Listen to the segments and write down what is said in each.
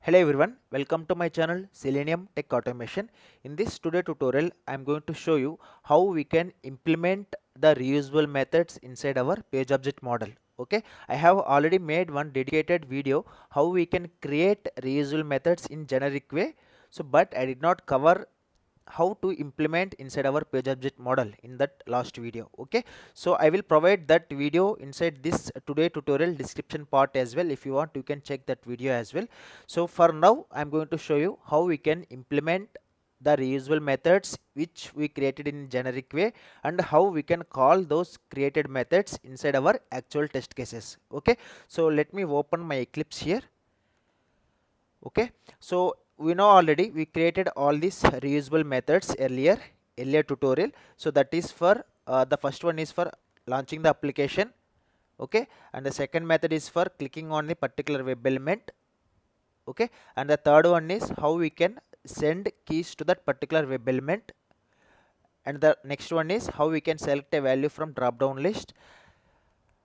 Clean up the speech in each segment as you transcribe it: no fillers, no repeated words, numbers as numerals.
Hello everyone, welcome to my channel Selenium Tech Automation. In this today tutorial, I am going to show you how we can implement the reusable methods inside our page object model. Okay, I have already made one dedicated video how we can create reusable methods in generic way. But I did not cover how to implement inside our page object model in that last video. Okay, so I will provide that video inside this today tutorial description part as well. If you want, you can check that video as well. So for now I'm going to show you how we can implement the reusable methods which we created in generic way, and how we can call those created methods inside our actual test cases. Okay, so let me open my Eclipse here. Okay, so we know already we created all these reusable methods earlier tutorial. So that is for the first one is for launching the application. Okay, and the second method is for clicking on the particular web element. Okay, and the third one is how we can send keys to that particular web element, and the next one is how we can select a value from drop down list,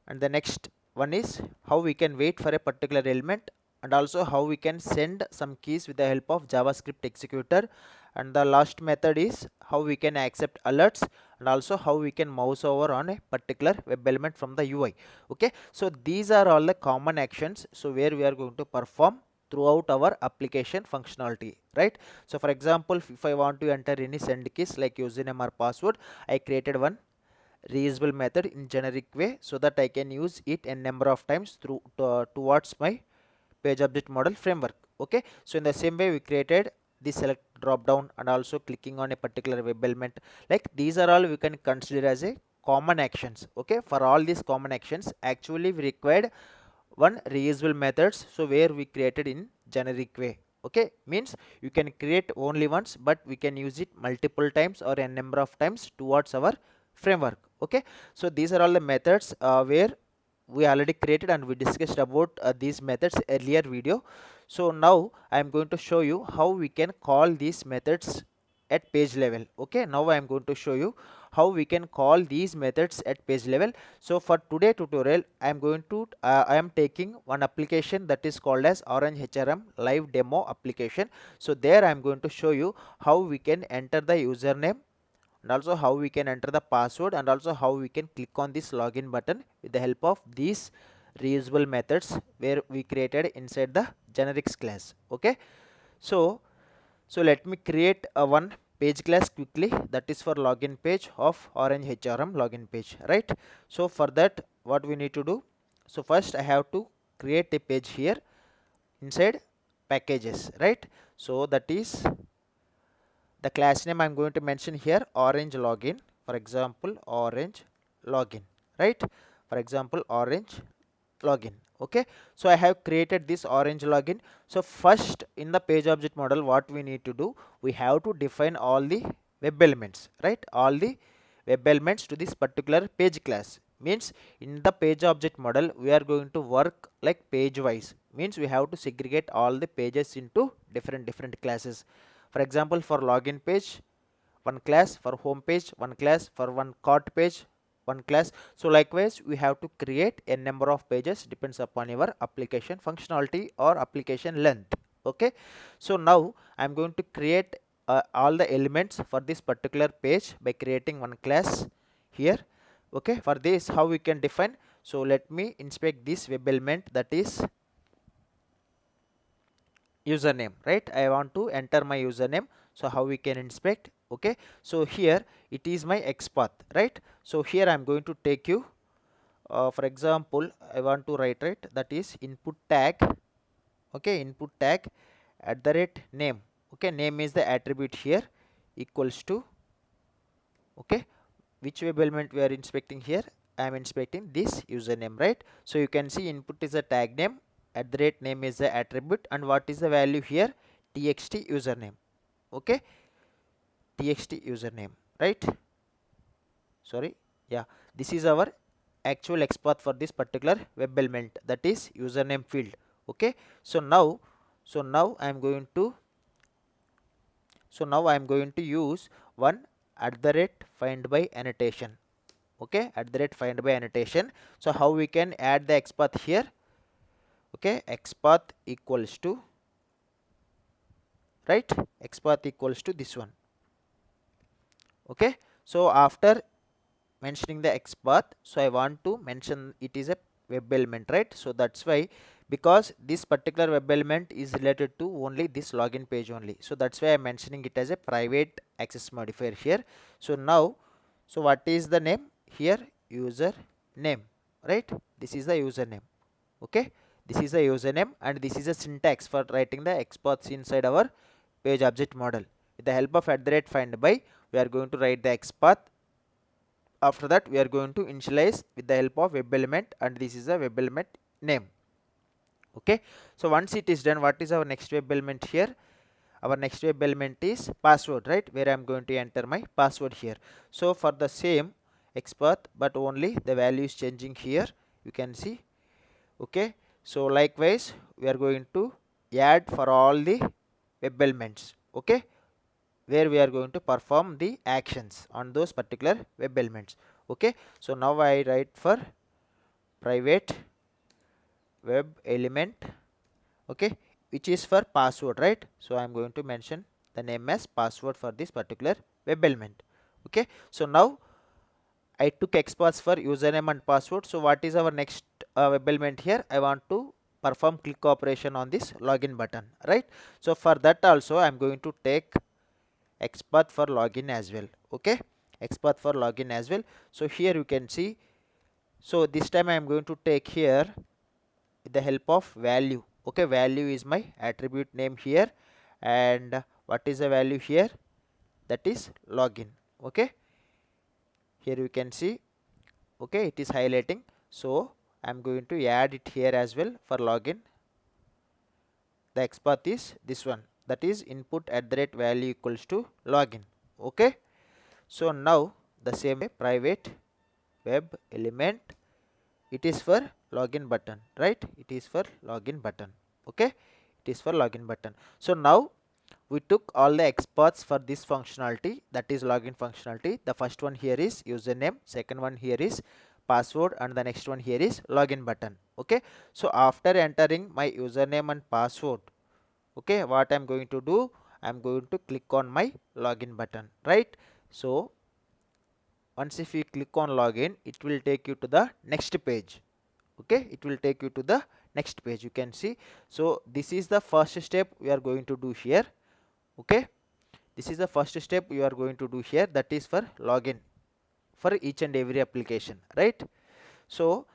and the next one is how we can wait for a particular element, and also how we can send some keys with the help of JavaScript executor, and the last method is how we can accept alerts, and also how we can mouse over on a particular web element from the UI. Okay, so these are all the common actions so where we are going to perform throughout our application functionality, right? So for example, if I want to enter any send keys like username or password, I created one reusable method in generic way so that I can use it a number of times through towards my page object model framework. Okay, so in the same way we created the select drop down and also clicking on a particular web element. Like these are all we can consider as a common actions. Okay, for all these common actions actually we required one reusable methods, so where we created in generic way. Okay, means you can create only once but we can use it multiple times or a number of times towards our framework. Okay, so these are all the methods where we already created and we discussed about these methods earlier video. So now I am going to show you how we can call these methods at page level. Okay, now I am going to show you how we can call these methods at page level. So for today tutorial I am taking one application that is called as Orange HRM live demo application. So there I am going to show you how we can enter the username, and also how we can enter the password, and also how we can click on this login button with the help of these reusable methods where we created inside the generics class. Okay, so let me create a one page class quickly, that is for login page of Orange HRM login page, right? So for that what we need to do, so first I have to create a page here inside packages, right? So that is the class name I'm going to mention here, orange login. For example, orange login, right? For example, orange login. Okay, so I have created this orange login. So first in the page object model what we need to do, we have to define all the web elements, right? All the web elements to this particular page class. Means in the page object model we are going to work like page wise, means we have to segregate all the pages into different classes. For example, for login page one class, for home page one class, for one cart page one class. So likewise we have to create a number of pages depends upon your application functionality or application length. Okay, so now I'm going to create all the elements for this particular page by creating one class here. Okay, for this how we can define, so let me inspect this web element, that is username, right? I want to enter my username, so how we can inspect? Okay, so here it is my XPath, right? So here I'm going to take you for example I want to write, right, that is input tag. Okay, input tag at the rate name. Okay, name is the attribute here, equals to, okay, which web element we are inspecting here? I am inspecting this username, right? So you can see input is a tag name, at the rate name is the attribute, and what is the value here? Txt username. Okay, txt username, right? Sorry, yeah, this is our actual XPath for this particular web element, that is username field. Okay, so now I am going to use one at the rate find by annotation. Okay, at the rate find by annotation. So how we can add the XPath here? Okay, XPath equals to right? XPath equals to this one. Okay, so after mentioning the XPath, so I want to mention it is a web element, right? So that's why, because this particular web element is related to only this login page only, so that's why I'm mentioning it as a private access modifier here. So now, so what is the name here? User name, right? This is the username. Okay, this is the username, and this is a syntax for writing the XPaths inside our page object model. With the help of @find by, we are going to write the XPath. After that, we are going to initialize with the help of web element, and this is a web element name. Okay, so once it is done, what is our next web element here? Our next web element is password, right? Where I am going to enter my password here. So for the same XPath, but only the value is changing here, you can see. Okay, so likewise we are going to add for all the web elements. Okay, where we are going to perform the actions on those particular web elements. Okay, so now I write for private web element, okay, which is for password, right? So I am going to mention the name as password for this particular web element. Okay, so now I took XPath for username and password. So what is our next web element here? I want to perform click operation on this login button, right? So for that also I am going to take XPath for login as well. Okay, XPath for login as well. So here you can see, so this time I am going to take here with the help of value. Okay, value is my attribute name here, and what is the value here? That is login. Okay, here you can see, okay, it is highlighting. So I am going to add it here as well for login. The XPath is this one, that is input @value equals to login. Okay, so now the same way, private web element, it is for login button, right? It is for login button. Okay, it is for login button. So now we took all the XPaths for this functionality, that is login functionality. The first one here is username, second one here is password, and the next one here is login button. Okay, so after entering my username and password, okay, what I'm going to do, I'm going to click on my login button, right? So once if you click on login, it will take you to the next page. Okay, it will take you to the next page, you can see. So this is the first step we are going to do here. Okay, this is the first step we are going to do here, that is for login for each and every application, right? So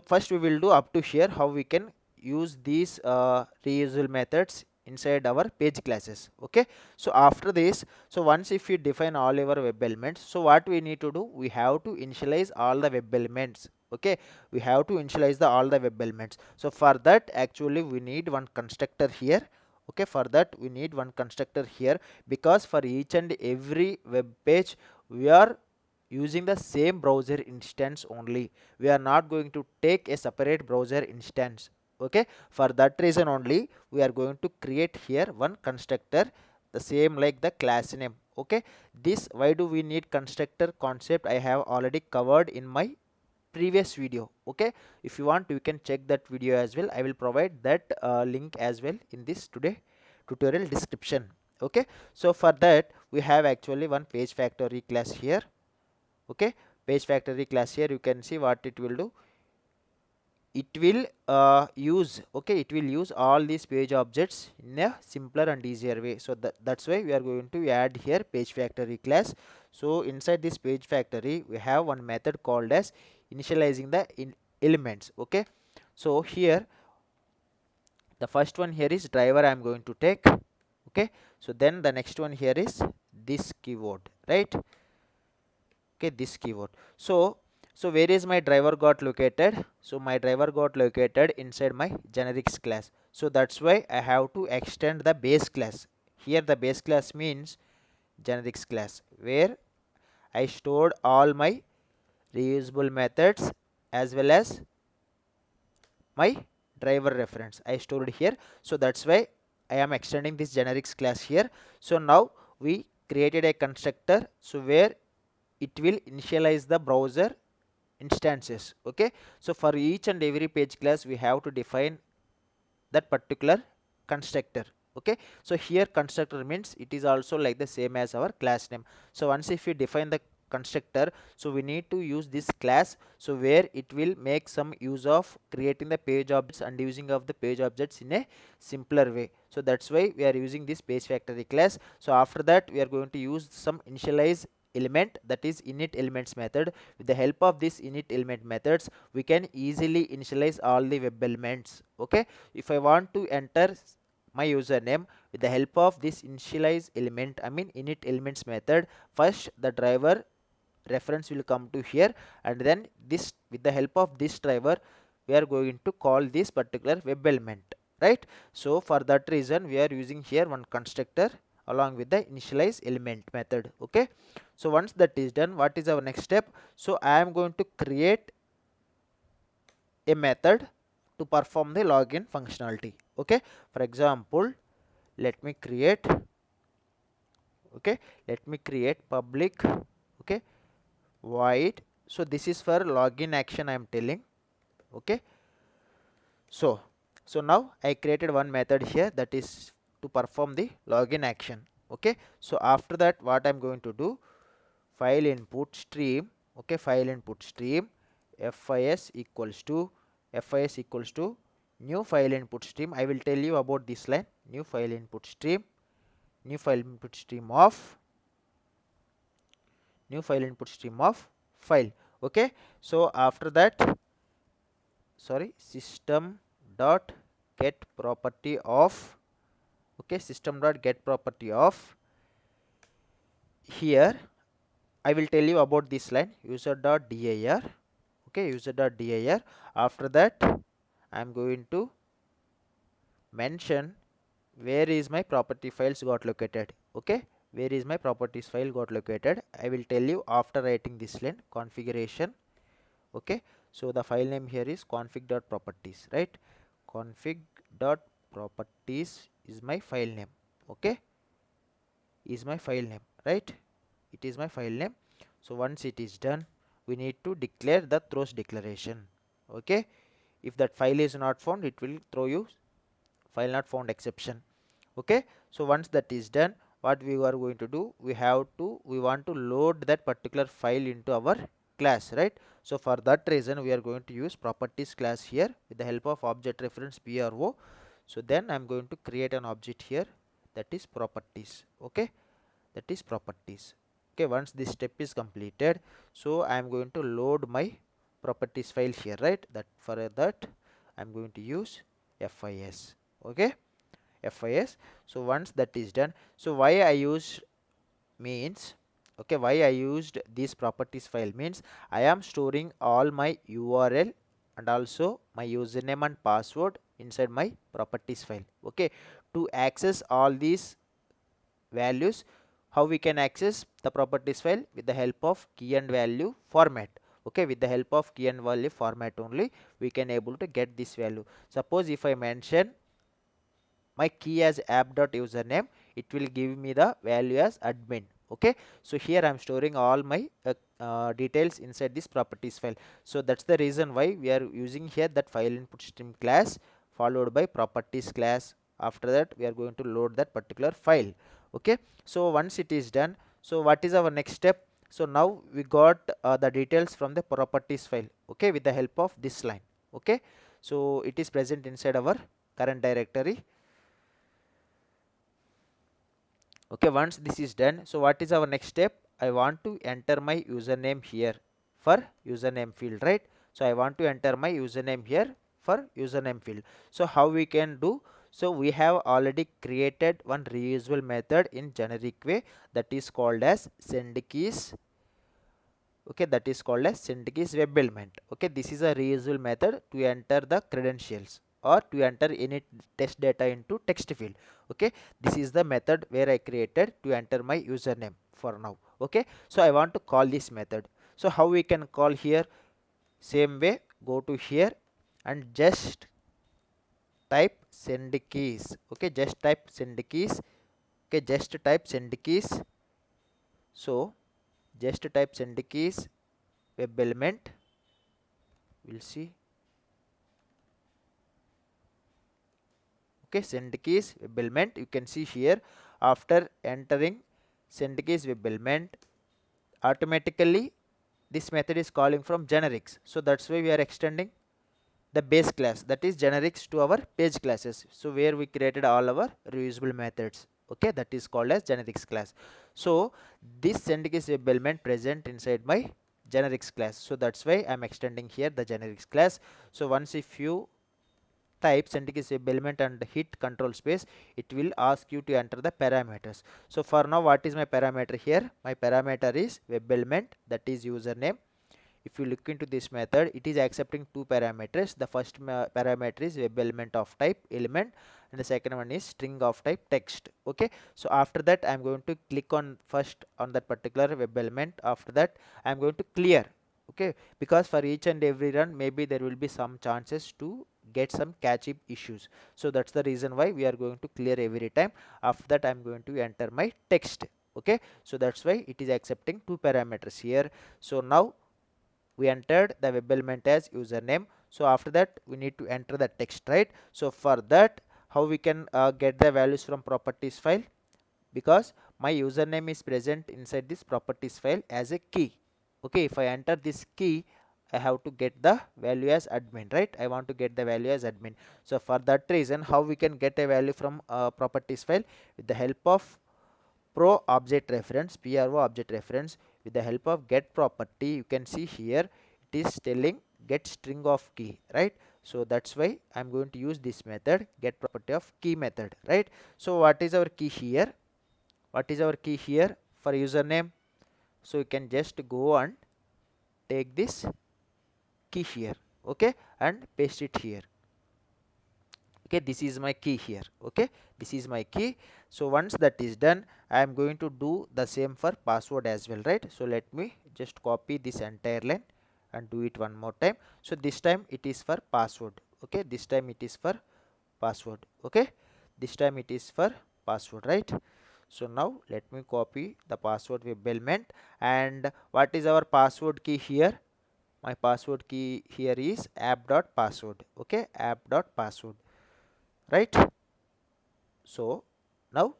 first we will do up to here how we can use these reusable methods inside our page classes. Okay, so after this, so once if we define all our web elements, so what we need to do, we have to initialize all the web elements. Okay, we have to initialize all the web elements. So for that, actually we need one constructor here. Okay, for that we need one constructor here, because for each and every web page we are using the same browser instance only. We are not going to take a separate browser instance. Okay, for that reason only we are going to create here one constructor, the same like the class name. Okay, this, why do we need constructor concept, I have already covered in my previous video. Okay, if you want you can check that video as well. I will provide that link as well in this today tutorial description. Okay, so for that we have actually one page factory class here. Okay, page factory class here, you can see what it will do. It will use, okay, it will use all these page objects in a simpler and easier way. So that's why we are going to add here page factory class. So inside this page factory we have one method called as initializing the elements. Okay, so here the first one here is driver I am going to take. Okay, so then the next one here is this keyword, right? Okay, this keyword. So where is my driver got located? So my driver got located inside my generics class. So that's why I have to extend the base class. Here the base class means generics class, where I stored all my reusable methods as well as my driver reference I stored here. So that's why I am extending this generics class here. So now we created a constructor, so where it will initialize the browser instances. Okay, so for each and every page class we have to define that particular constructor. Okay, so here constructor means it is also like the same as our class name. So once if we define the constructor, so we need to use this class, so where it will make some use of creating the page objects and using of the page objects in a simpler way. So that's why we are using this page factory class. So after that we are going to use some initialize element, that is init elements method. With the help of this init element methods, we can easily initialize all the web elements. Okay, if I want to enter my username with the help of this initialize element, I mean init elements method, first the driver reference will come to here, and then this, with the help of this driver, we are going to call this particular web element, right? So for that reason we are using here one constructor along with the initialize element method. Okay, so once that is done, what is our next step? So I am going to create a method to perform the login functionality. Okay, for example, let me create, okay, let me create public, okay, void. So this is for login action I am telling. Okay, so now I created one method here that is to perform the login action. Okay, so after that what I'm going to do, file input stream, okay, file input stream fis equals to new file input stream. I will tell you about this line, new file input stream, new file input stream of file. Okay, so after that, sorry, system dot get property of, okay, system dot get property of, here I will tell you about this line, user dot dir. Okay, user dot dir. After that I am going to mention where is my property files got located. Okay, where is my properties file got located, I will tell you after writing this line, configuration. Okay, so the file name here is config.properties, right? Config.properties is my file name. Okay, is my file name, right? It is my file name. So once it is done, we need to declare the throws declaration. Okay, if that file is not found, it will throw you file not found exception. Okay, so once that is done, what we are going to do, we want to load that particular file into our class, right? So for that reason we are going to use properties class here with the help of object reference pro. So then I'm going to create an object here, that is properties. Okay, that is properties. Okay, once this step is completed, so I am going to load my properties file here, right? That for that I'm going to use fis. Okay, fis. So once that is done, so why I use means, okay, why I used this properties file means, I am storing all my url and also my username and password inside my properties file. Okay, to access all these values, how we can access the properties file? With the help of key and value format. Okay, with the help of key and value format only we can able to get this value. Suppose if I mention my key as app.username, it will give me the value as admin. Okay, so here I am storing all my details inside this properties file. So that's the reason why we are using here that file input stream class followed by properties class. After that we are going to load that particular file. Okay, so once it is done, so what is our next step? So now we got the details from the properties file. Okay, with the help of this line. Okay, so it is present inside our current directory. Okay, once this is done, so what is our next step? I want to enter my username here for username field, right? So I want to enter my username here for username field. So how we can do? So we have already created one reusable method in generic way, that is called as sendkeys. Okay, that is called as sendkeys web element. Okay, this is a reusable method to enter the credentials or to enter any test data into text field. Okay, this is the method where I created to enter my username for now. Okay, so I want to call this method. So how we can call here? Same way, go to here and just type sendkeys. Okay, just type sendkeys. Okay, just type sendkeys. So just type sendkeys web element. We'll see. Okay, send keys web element, you can see here after entering send keys web element, automatically this method is calling from generics. So that's why we are extending the base class, that is generics, to our page classes. So where we created all our reusable methods. Okay, that is called as generics class. So this send keys web element present inside my generics class. So that's why I'm extending here the generics class. So once if you type sendkeys web element and hit control space, it will ask you to enter the parameters. So for now, what is my parameter here? My parameter is web element, that is username. If you look into this method, it is accepting two parameters. The first parameter is web element of type element, and the second one is string of type text. Okay, so after that I'm going to click on first on that particular web element. After that I'm going to clear. Okay, because for each and every run maybe there will be some chances to get some catchy issues. So that's the reason why we are going to clear every time. After that I'm going to enter my text. Okay, so that's why it is accepting two parameters here. So now we entered the web element as username. So after that we need to enter the text, right? So for that, how we can get the values from properties file? Because my username is present inside this properties file as a key. Okay, if I enter this key, I have to get the value as admin, right? I want to get the value as admin. So for that reason, how we can get a value from properties file? With the help of pro object reference, pro object reference. With the help of get property, you can see here it is telling get string of key, right? So that's why I'm going to use this method, get property of key method, right? So what is our key here? What is our key here for username? So you can just go and take this key here, okay, and paste it here. Okay, this is my key here. Okay, this is my key. So once that is done, I am going to do the same for password as well, right? So let me just copy this entire line and do it one more time. So this time it is for password. Okay, this time it is for password. Okay, this time it is for password, right? So now let me copy the password web element. And what is our password key here? My password key here is app.password. Okay, app.password, right? So now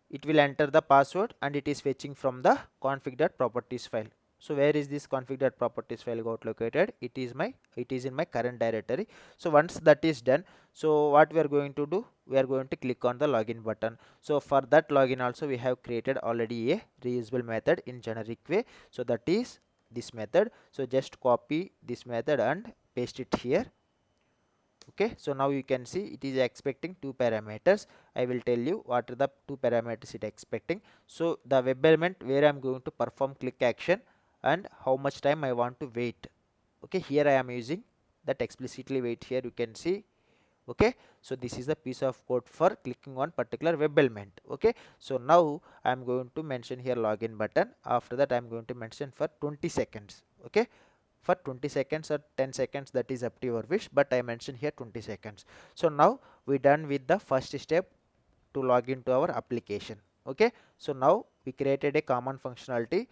it will enter the password and it is fetching from the config.properties file. So where is this config.properties file got located? It is in my current directory. So once that is done, so what we are going to do, we are going to click on the login button. So for that login also we have created already a reusable method in generic way. So that is this method. So just copy this method and paste it here. Okay, so now you can see it is expecting two parameters. I will tell you what are the two parameters it expecting. So the web element where I'm going to perform click action and how much time I want to wait. Okay, here I am using that explicitly wait here, you can see. Okay, so this is the piece of code for clicking on particular web element. Okay, so now I'm going to mention here login button. After that I'm going to mention for 20 seconds. Okay, for 20 seconds or 10 seconds, that is up to your wish, but I mentioned here 20 seconds. So now we done with the first step to log into our application. Okay, so now we created a common functionality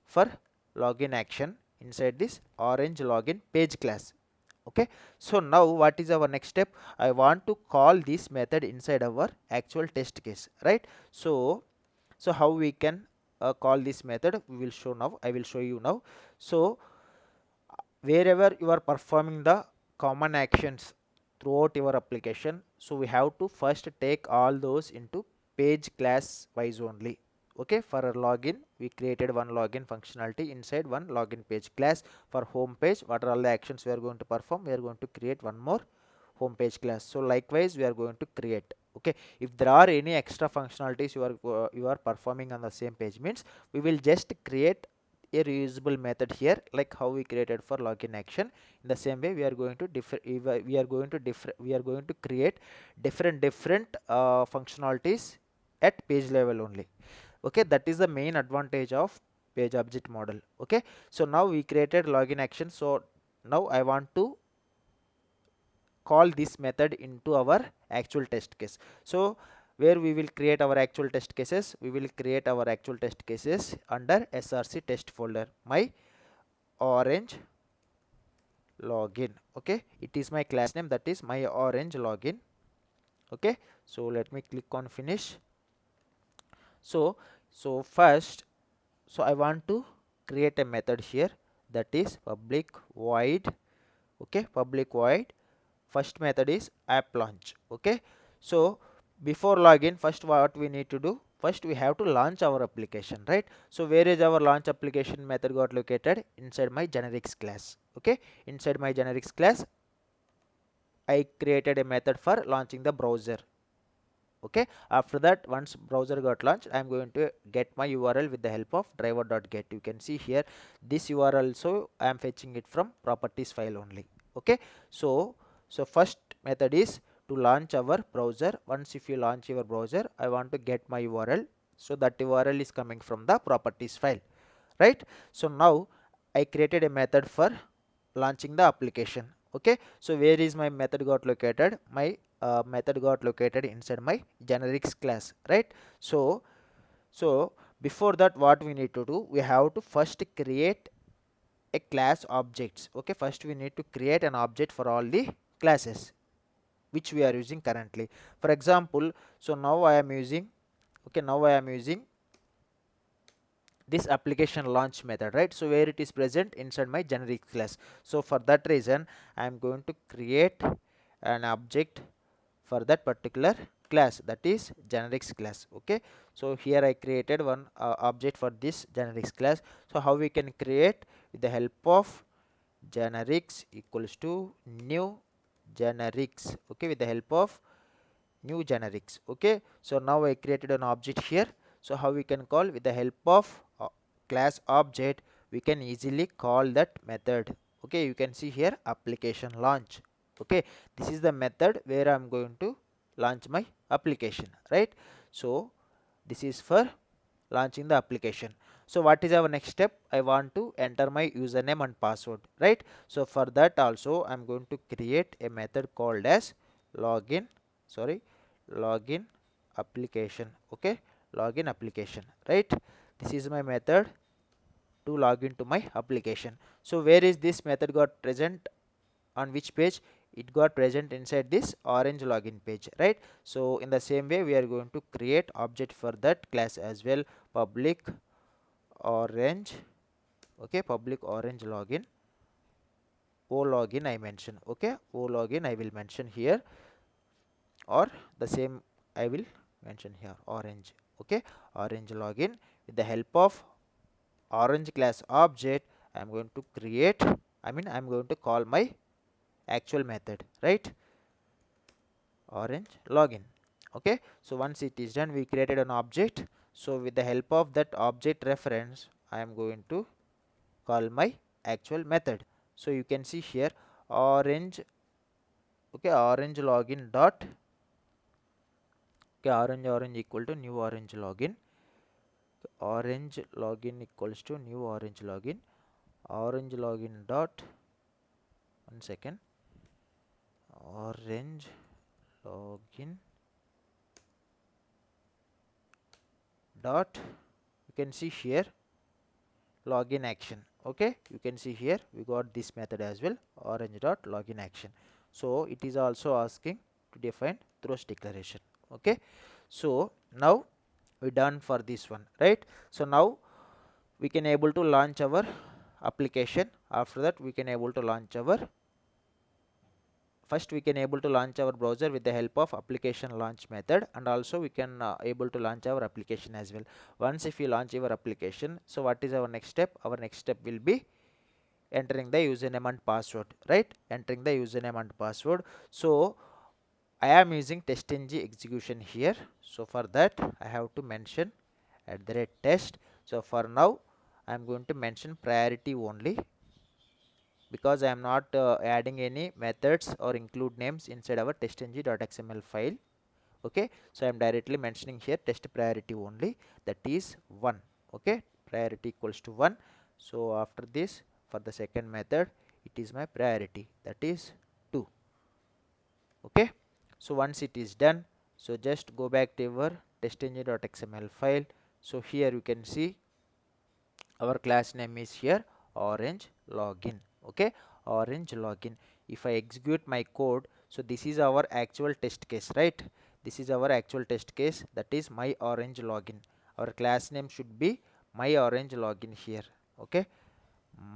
for login action inside this orange login page class. Okay, so now what is our next step? I want to call this method inside our actual test case, right? So how we can call this method, we will show now. I will show you now. So wherever you are performing the common actions throughout your application, so we have to first take all those into page class wise only. Okay, for a login we created one login functionality inside one login page class. For home page, what are all the actions we are going to perform? We are going to create one more home page class. So likewise we are going to create. Okay, if there are any extra functionalities you are performing on the same page, means we will just create a reusable method here, like how we created for login action. In the same way we are going to create different functionalities at page level only. Okay, that is the main advantage of page object model. Okay, so now we created login action. So now I want to call this method into our actual test case. So where we will create our actual test cases, we will create our actual test cases under src test folder, my orange login. Okay, it is my class name, that is my orange login. Okay, so let me click on finish. So first, so I want to create a method here, that is public void. Okay, public void. First method is app launch. Okay, so before login, first what we need to do, first we have to launch our application, right? So where is our launch application method got located? Inside my generics class. Okay, inside my generics class I created a method for launching the browser. Okay, after that, once browser got launched, I am going to get my URL with the help of driver.get. You can see here this URL, so I am fetching it from properties file only. Okay, so first method is to launch our browser. Once if you launch your browser, I want to get my URL, so that URL is coming from the properties file, right? So now I created a method for launching the application. Okay, so where is my method got located? My method got located inside my generics class, right? So before that, what we need to do, we have to first create a class objects. Okay, first we need to create an object for all the classes which we are using currently. For example, so now I am using, okay, now I am using this application launch method, right? So where it is present inside my generic class. So for that reason, I am going to create an object for that particular class, that is generics class. Okay, so here I created one object for this generics class. So how we can create? With the help of generics equals to new generics. Okay, with the help of new generics. Okay, so now I created an object here. So how we can call? With the help of class object, we can easily call that method. Okay, you can see here application launch. Okay, this is the method where I'm going to launch my application, right? So this is for launching the application. So what is our next step? I want to enter my username and password, right? So for that also I'm going to create a method called as login, sorry, login application. Okay, login application, right? This is my method to log into my application. So where is this method got present? On which page? It got present inside this orange login page, right? So in the same way, we are going to create object for that class as well, public orange. Okay, public orange login, o login I mention. Okay, o login I will mention here, or the same I will mention here, orange. Okay, orange login. With the help of orange class object, I am going to create, I mean I am going to call my actual method, right? Orange login. Okay, so once it is done, we created an object. So with the help of that object reference, I am going to call my actual method. So you can see here orange. Okay, orange login dot, okay, orange equal to new orange login. Orange login equals to new orange login. Orange login dot, one second, orange login dot, you can see here login action. Okay, you can see here we got this method as well, orange dot login action. So it is also asking to define throws declaration. Okay, so now we done for this one, right? So now we can able to launch our application. After that, we can able to launch our, first we can able to launch our browser with the help of application launch method, and also we can able to launch our application as well. Once if you launch your application, so what is our next step? Our next step will be entering the username and password, right? Entering the username and password. So I am using testng execution here. So for that, I have to mention at the rate test. So for now, I am going to mention priority only, because I am not adding any methods or include names inside our testng.xml file. Okay, so I am directly mentioning here test priority only, that is 1. Okay, priority equals to 1. So after this, for the second method, it is my priority, that is 2. Okay, so once it is done, so just go back to your testng.xml file. So here you can see our class name is here orange login. Okay, orange login. If I execute my code, So this is our actual test case, right? This is our actual test case, that is my orange login. Our class name should be my orange login here. Okay,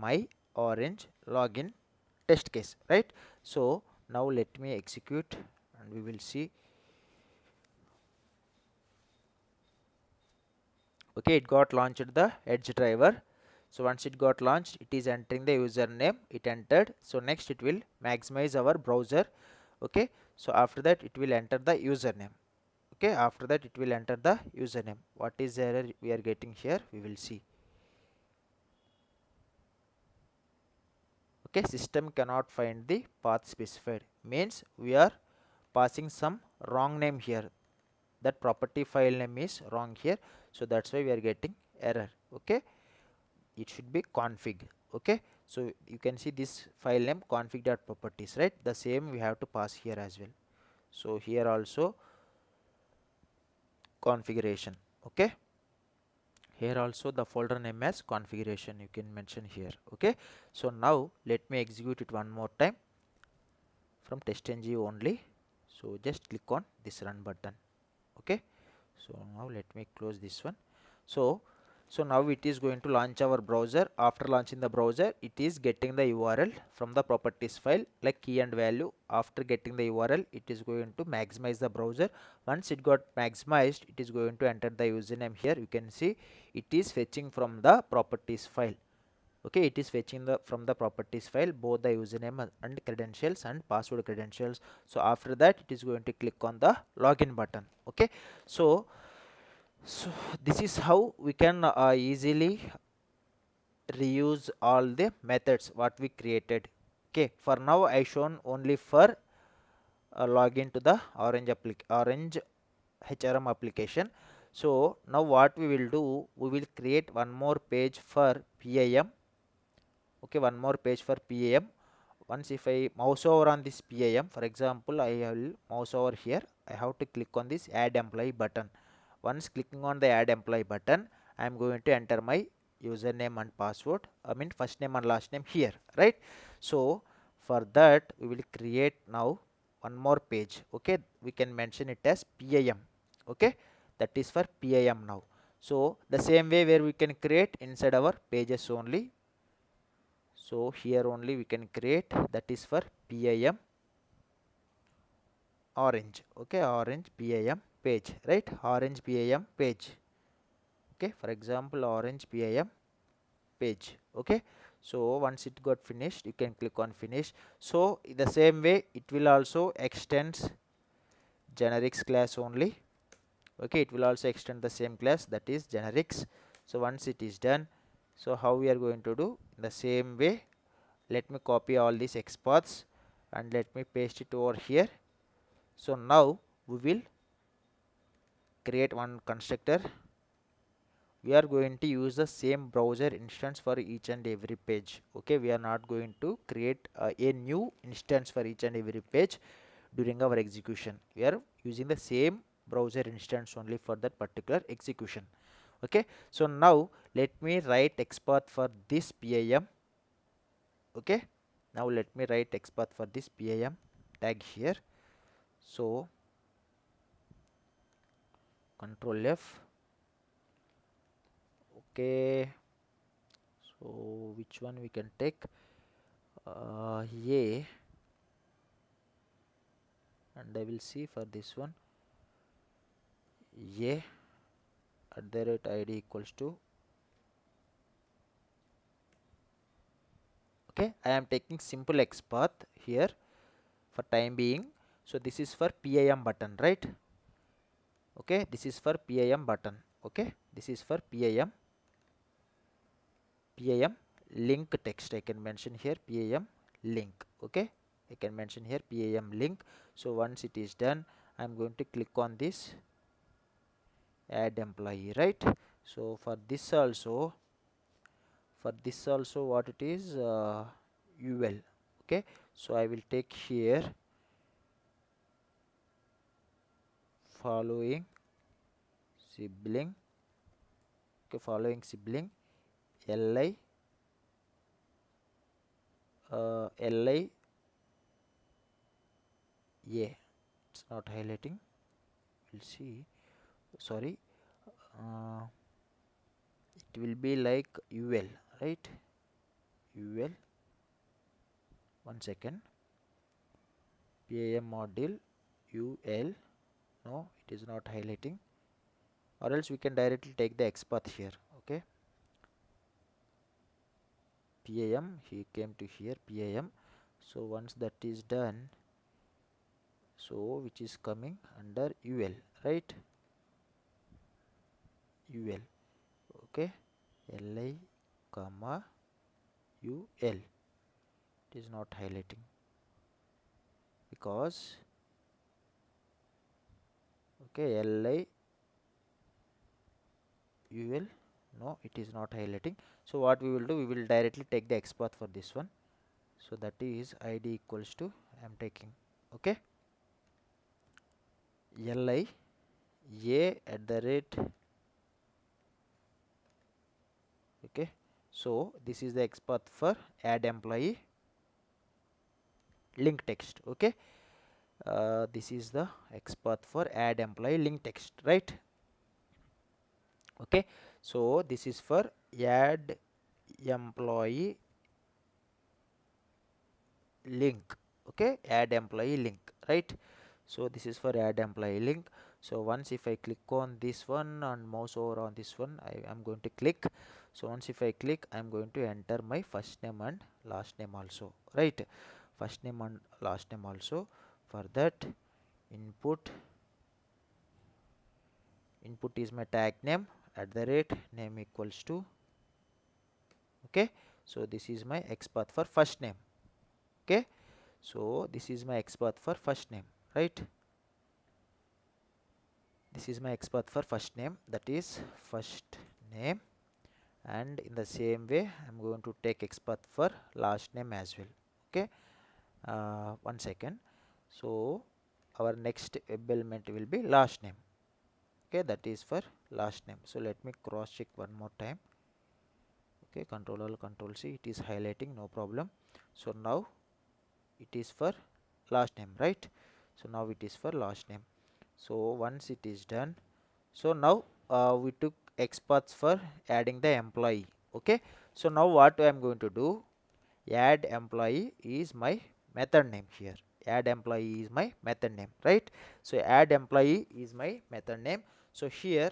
my orange login test case, right? So now let me execute and we will see. Okay, it got launched the edge driver. So once it got launched, it is entering the username, it entered. So next it will maximize our browser. Okay, so after that it will enter the username. Okay, after that it will enter the username. What is the error we are getting here, we will see. Okay, system cannot find the path specified, means we are passing some wrong name here. That property file name is wrong here, so that's why we are getting error. Okay, it should be config. Okay, so you can see this file name config.properties, right? The same we have to pass here as well. So here also configuration. Okay, here also the folder name as configuration you can mention here. Okay, so now let me execute it one more time from testng only. So just click on this run button. Okay, so now let me close this one. So now it is going to launch our browser. After launching the browser, it is getting the URL from the properties file like key and value. After getting the URL, it is going to maximize the browser. Once it got maximized, it is going to enter the username here. You can see it is fetching from the properties file. Okay, it is fetching the from the properties file both the username and credentials and password credentials. So after that it is going to click on the login button. Okay, so this is how we can easily reuse all the methods what we created. Okay, for now I shown only for login to the orange HRM application. So now what we will do, we will create one more page for PIM. Okay, one more page for PAM. Once if I mouse over on this PAM, for example, I will mouse over here, I have to click on this add employee button. Once clicking on the add employee button, I am going to enter my username and password, I mean first name and last name here, right? So for that we will create now one more page. Okay, we can mention it as PAM. Okay, that is for PAM now. So the same way where we can create inside our pages only. So here only we can create, that is for PIM orange. Okay, orange PIM page, right? Orange PIM page. Okay, for example orange PIM page. Okay, so once it got finished, you can click on finish. So in the same way it will also extends generics class only. Okay, it will also extend the same class, that is generics. So once it is done, so how we are going to do in the same way, let me copy all these XPaths and let me paste it over here. So now we will create one constructor. We are going to use the same browser instance for each and every page. Okay, we are not going to create a new instance for each and every page during our execution. We are using the same browser instance only for that particular execution. Okay, so now let me write XPath for this PIM. Okay, now let me write XPath for this PIM tag here. So Control F. Okay, so which one we can take? Yeah, and I will see for this one. Yeah, @ID equals to. Okay, I am taking simple XPath here for time being. So this is for PIM button, right? Okay, this is for PIM button. Okay, this is for PIM link text. I can mention here PIM link. Okay, I can mention here PIM link. So once it is done, I am going to click on this add employee, right? So for this also what it is, UL. Okay, so I will take here following sibling. Okay, following sibling li li A, it's not highlighting. We'll see. Sorry, it will be like UL, right? UL. One second. PAM module UL. No, it is not highlighting. Or else we can directly take the XPath here. Okay. PAM. He came to here. PAM. So once that is done, so which is coming under UL, right? UL. Okay. LI comma UL. It is not highlighting because okay, LI UL, no, it is not highlighting. So what we will do, we will directly take the XPath for this one. So that is ID equals to, I am taking, okay, LI A at the rate, okay. So this is the XPath for add employee link text, okay. This is the XPath for add employee link text, right? Okay. So this is for add employee link, okay, add employee link, right? So this is for add employee link. So once if I click on this one and mouse over on this one, I am going to click. So once if I click, I am going to enter my first name and last name also, right? First name and last name also. For that, input is my tag name at the rate name equals to, okay. So this is my XPath for first name, okay. So this is my XPath for first name, right? This is my XPath for first name, that is first name, and in the same way I'm going to take XPath for last name as well, okay. One second. So our next web element will be last name, okay, that is for last name. So let me cross check one more time, okay. Control Alt Control C, it is highlighting, no problem. So now it is for last name, right? So now it is for last name. So once it is done, so now we took XPaths for adding the employee, okay. So now what I am going to do, add employee is my method name here. Add employee is my method name, right? So add employee is my method name. So here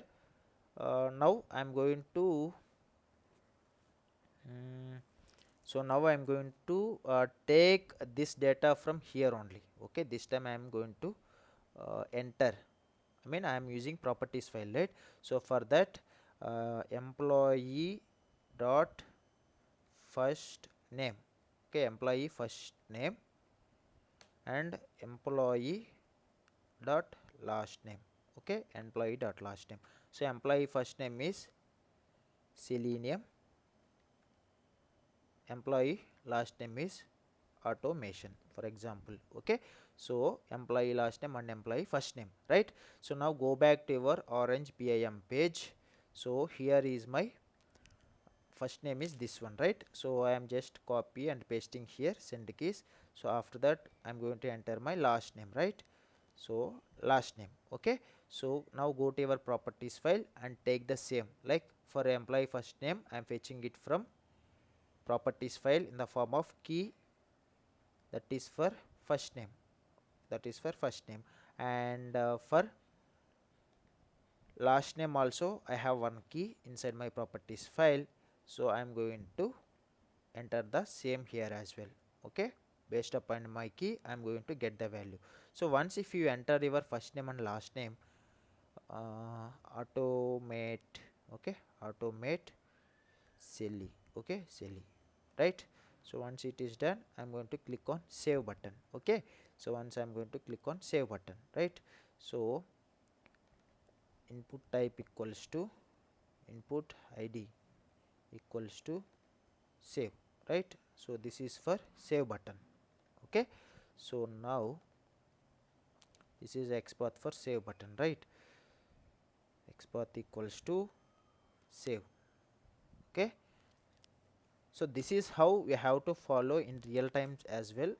now I am going to so now I am going to take this data from here only, okay. This time I am going to enter, I mean I am using properties file, right? So for that employee dot first name, okay, employee first name and employee dot last name, okay, employee dot last name. So employee first name is Selenium, employee last name is automation, for example, okay. So employee last name and employee first name, right? So now go back to your orange PIM page. So here is my first name is this one, right? So I am just copy and pasting here, send keys. So after that I am going to enter my last name, right? So last name, okay. So now go to your properties file and take the same, like for employee first name I am fetching it from properties file in the form of key, that is for first name, that is for first name. And for last name also I have one key inside my properties file. So I am going to enter the same here as well, okay. Based upon my key I am going to get the value. So once if you enter your first name and last name, automate, okay, automate Selly, okay, Selly, right? So once it is done I am going to click on save button, okay. So once I am going to click on save button, right? So input type equals to input ID equals to save, right? So this is for save button, okay. So now this is XPath for save button, right? XPath equals to save, okay. So this is how we have to follow in real time as well.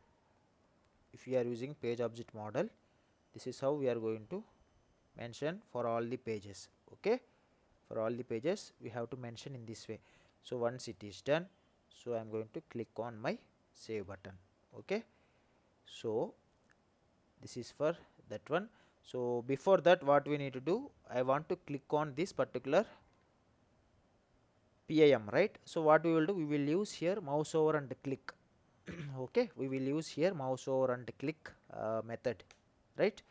if we are using page object model, this is how we are going to mention for all the pages. Okay, for all the pages we have to mention in this way. So once it is done, so I am going to click on my save button. Okay, so this is for that one. So before that, what we need to do, I want to click on this particular PIM, right? So what we will do, we will use here mouse over and click. Okay, we will use here mouse over and click method, right?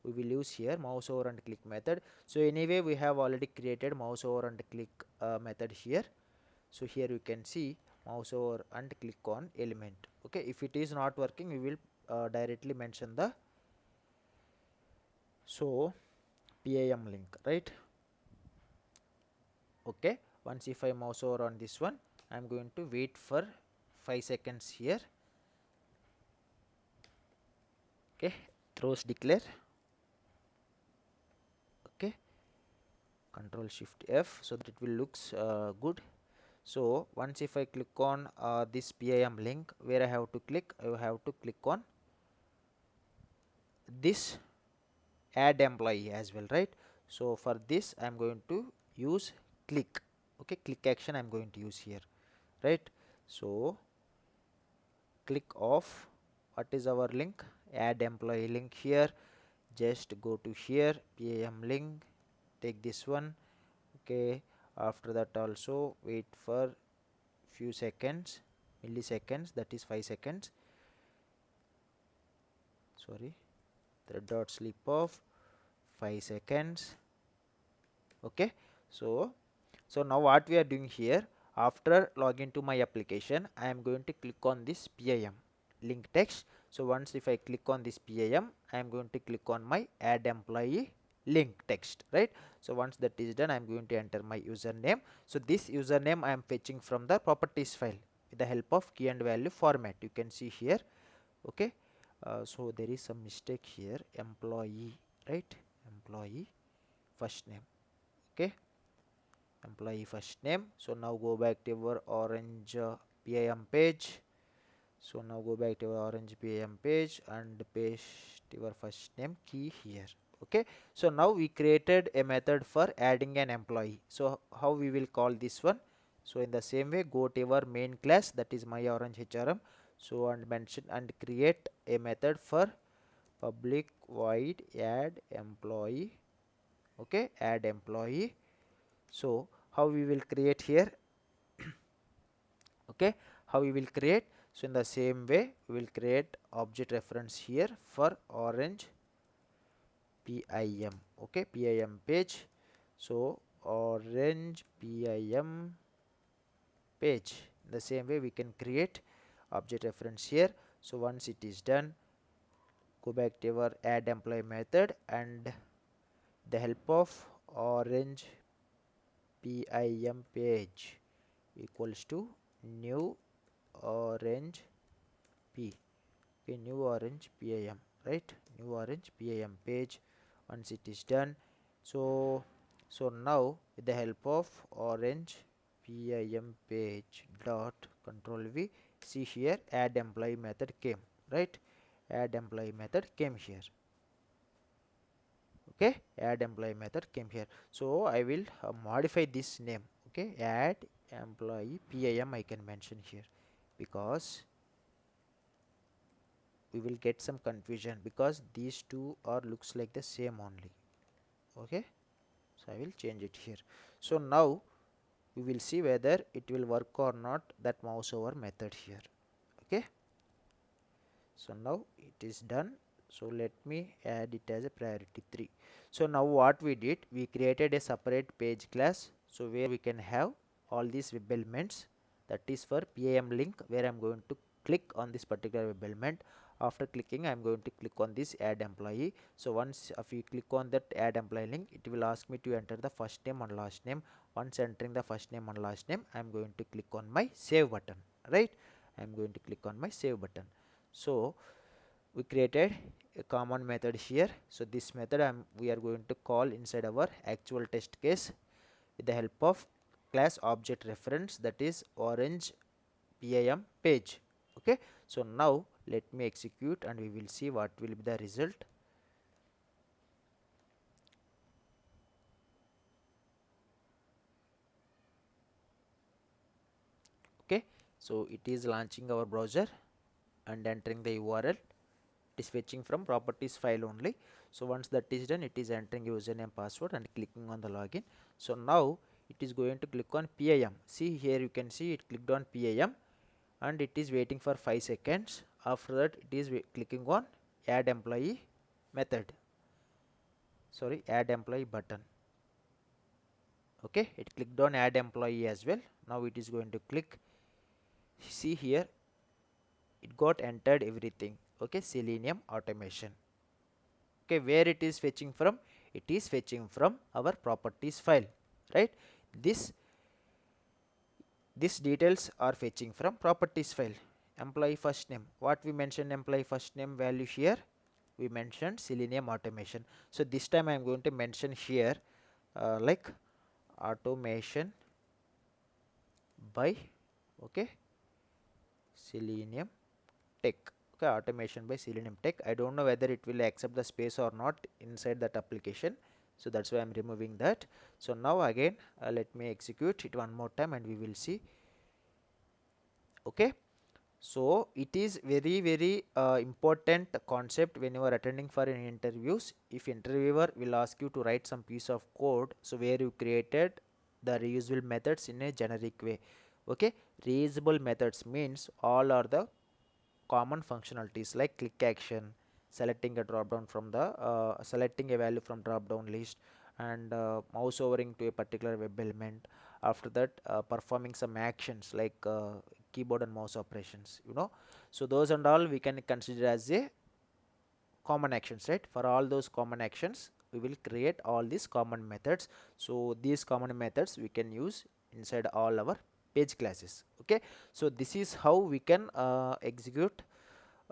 We will use here mouse over and click method. So anyway, we have already created mouse over and click method here. So here you can see mouse over and click on element. Okay, if it is not working, we will directly mention the PIM link, right? Okay, once if I mouse over on this one, I am going to wait for 5 seconds here. Okay, throws declare. Okay, control shift F, so that it will looks good. So once if I click on this PIM link, where I have to click, I have to click on this add employee as well, right? So for this I am going to use click. Okay, click action I am going to use here, right? So click off, what is our link? Add employee link here. Just go to here, PIM link, take this one. Okay, after that also wait for few seconds, milliseconds, that is 5 seconds. Sorry, the dot slip off, 5 seconds. Okay, so now what we are doing here, after login to my application, I am going to click on this PIM link text. So once if I click on this PIM, I am going to click on my add employee link text, right? So once that is done, I am going to enter my username. So this username I am fetching from the properties file with the help of key and value format. You can see here. Okay, so there is some mistake here, employee, right? Employee first name. Okay, employee first name. So now go back to our orange PIM page. So now go back to our orange PIM page and paste your first name key here. Okay, so now we created a method for adding an employee. So how we will call this one? So in the same way, go to our main class, that is my orange HRM. So and mention and create a method for public void add employee. Okay, add employee. So how we will create here? Okay, how we will create? So in the same way, we will create object reference here for orange PIM. Okay, PIM page. So orange PIM page. In the same way, we can create object reference here. So once it is done, go back to our add employee method and the help of orange PIM page equals to new orange P. Okay, new orange PIM, right? New orange PIM page. Once it is done, so now with the help of orange PIM page dot control V, see here add employee method came, right? Add employee method came here. Okay, add employee method came here. So I will modify this name. Okay, add employee PIM I can mention here, because we will get some confusion, because these two are looks like the same only. Okay, so I will change it here. So now we will see whether it will work or not, that mouse over method here. Okay, so now it is done. So let me add it as a priority 3. So now what we did, we created a separate page class, so where we can have all these web elements, that is for PIM link, where I am going to click on this particular web element. After clicking, I am going to click on this add employee. So once if you click on that add employee link, it will ask me to enter the first name and last name. Once entering the first name and last name, I am going to click on my save button, right? I am going to click on my save button. So we created a common method here. So this method we are going to call inside our actual test case with the help of class object reference, that is orange PIM page. Okay, so now Let me execute and we will see what will be the result. Okay, so it is launching our browser and entering the URL. It is fetching from properties file only. So once that is done, it is entering username, password and clicking on the login. So now it is going to click on PIM. See here, you can see it clicked on PIM and it is waiting for 5 seconds. After that, it is clicking on add employee method, sorry, add employee button. Okay, it clicked on add employee as well. Now it is going to click. See here, it got entered everything. Okay, Selenium automation. Okay, where it is fetching from? It is fetching from our properties file, right? This details are fetching from properties file. Employee first name, what we mentioned, employee first name value here we mentioned Selenium automation. So this time I am going to mention here like automation by, okay, Selenium tech. Okay, automation by Selenium tech. I don't know whether it will accept the space or not inside that application, so that's why I'm removing that. So now again let me execute it one more time and we will see. Okay, so it is very important concept when you are attending for an interviews. If interviewer will ask you to write some piece of code, so where you created the reusable methods in a generic way. Okay, reusable methods means all are the common functionalities like click action, selecting a drop down from the selecting a value from drop down list, and mouse overing to a particular web element. After that, performing some actions like keyboard and mouse operations, you know. So those and all we can consider as a common actions, right? For all those common actions we will create all these common methods. So these common methods we can use inside all our page classes. Okay, so this is how we can execute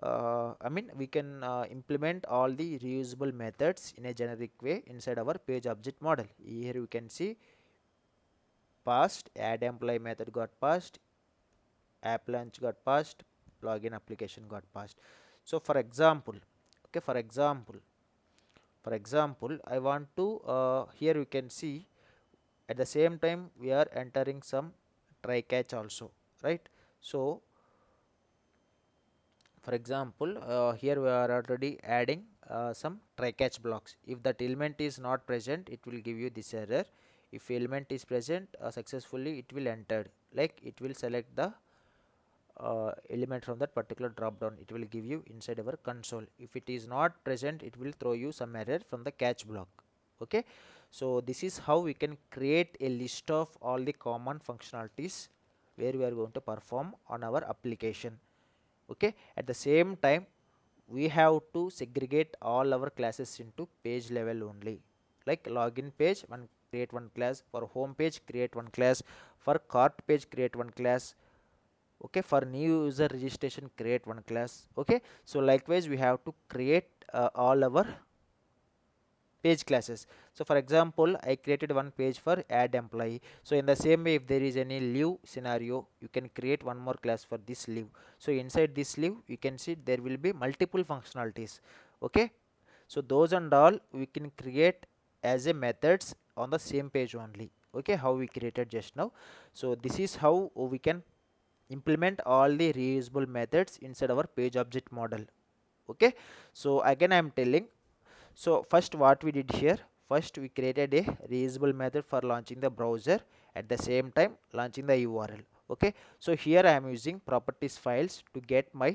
I mean we can implement all the reusable methods in a generic way inside our page object model. Here you can see passed, add employee method got passed, app launch got passed, login application got passed. So for example, okay, for example I want to here you can see at the same time we are entering some try catch also, right? So for example here we are already adding some try catch blocks. If that element is not present, it will give you this error. If element is present successfully, it will enter, like it will select the element from that particular drop down, it will give you inside our console. If it is not present, it will throw you some error from the catch block. Okay, so this is how we can create a list of all the common functionalities where we are going to perform on our application. Okay, at the same time we have to segregate all our classes into page level only. Like login page, one create one class, for home page create one class, for cart page create one class. Okay, for new user registration create one class. Okay, so likewise we have to create all our page classes. So for example I created one page for add employee. So in the same way, if there is any leave scenario, you can create one more class for this leave. So inside this leave you can see there will be multiple functionalities. Okay, so those and all we can create as a methods on the same page only. Okay, how we created just now. So this is how we can implement all the reusable methods inside our page object model. Okay, so again I am telling. So first what we did here, first we created a reusable method for launching the browser, at the same time launching the URL. Okay, so here I am using properties files to get my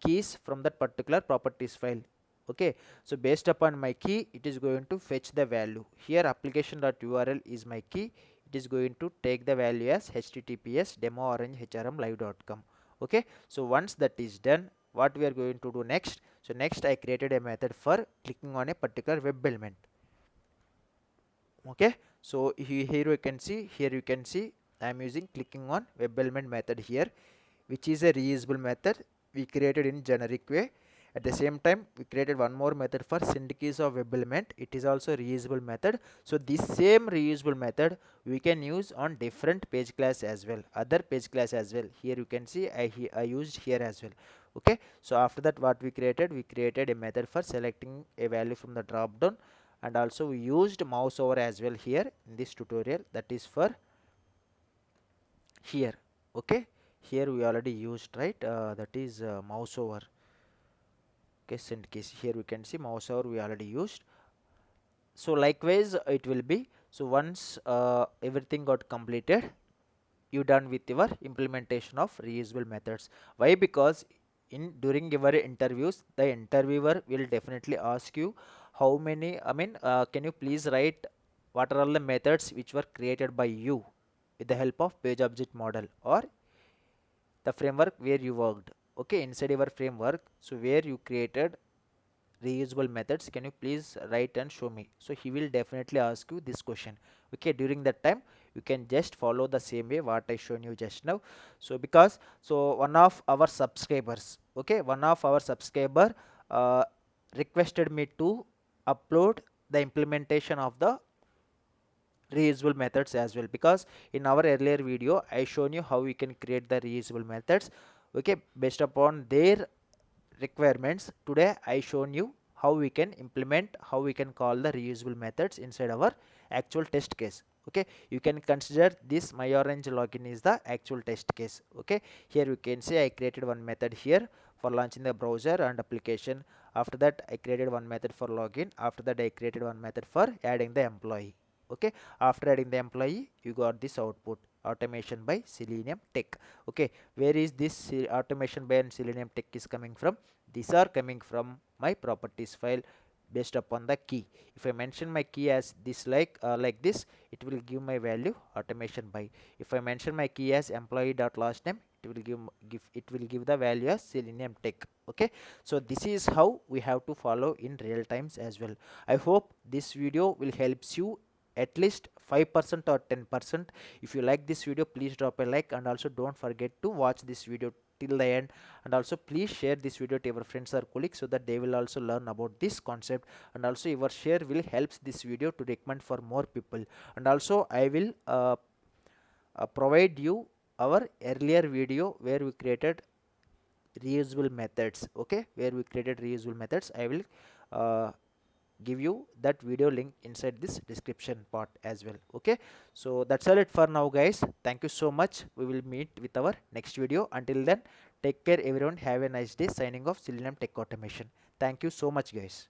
keys from that particular properties file. Okay, so based upon my key, it is going to fetch the value. Here application.url is my key. It is going to take the value as https demo-orange-hrm-live.com. Okay, so once that is done, what we are going to do next? So next I created a method for clicking on a particular web element. Okay, so here you can see I am using clicking on web element method here, which is a reusable method we created in generic way. At the same time we created one more method for sendkeys of web element. It is also reusable method. So this same reusable method we can use on different page class as well, other page class as well. Here you can see I used here as well. Okay, so after that what we created a method for selecting a value from the drop down, and also we used mouse over as well here in this tutorial, that is for here. Okay, here we already used, right, that is mouse over. Okay, send keys, here we can see mouse over we already used. So likewise it will be, so once everything got completed, you done with your implementation of reusable methods. Why? Because in during your interviews, the interviewer will definitely ask you how many, can you please write what are all the methods which were created by you with the help of page object model or the framework where you worked. Okay, inside your framework, so where you created reusable methods, can you please write and show me? So he will definitely ask you this question. Okay, during that time you can just follow the same way what I shown you just now. So because, so one of our subscribers, okay, one of our subscriber uh, requested me to upload the implementation of the reusable methods as well, because in our earlier video I shown you how we can create the reusable methods. Okay, based upon their requirements, today I shown you how we can implement, how we can call the reusable methods inside our actual test case. Okay, you can consider this my orange login is the actual test case. Okay, here you can see I created one method here for launching the browser and application. After that I created one method for login. After that I created one method for adding the employee. Okay, after adding the employee you got this output, automation by Selenium Tech. Okay, where is this automation by Selenium Tech is coming from? These are coming from my properties file based upon the key. If I mention my key as this, like this, it will give my value automation by. If I mention my key as employee dot last name, it will give the value as Selenium Tech. Okay, so this is how we have to follow in real times as well. I hope this video will helps you at least 5% or 10%. If you like this video, please drop a like, and also don't forget to watch this video till the end, and also please share this video to your friends or colleagues so that they will also learn about this concept, and also your share will helps this video to recommend for more people. And also I will provide you our earlier video where we created reusable methods. Okay, where we created reusable methods, I will uh, give you that video link inside this description part as well. Okay, so that's all it for now guys. Thank you so much. We will meet with our next video. Until then, take care everyone, have a nice day. Signing off, Selenium Tech Automation. Thank you so much guys.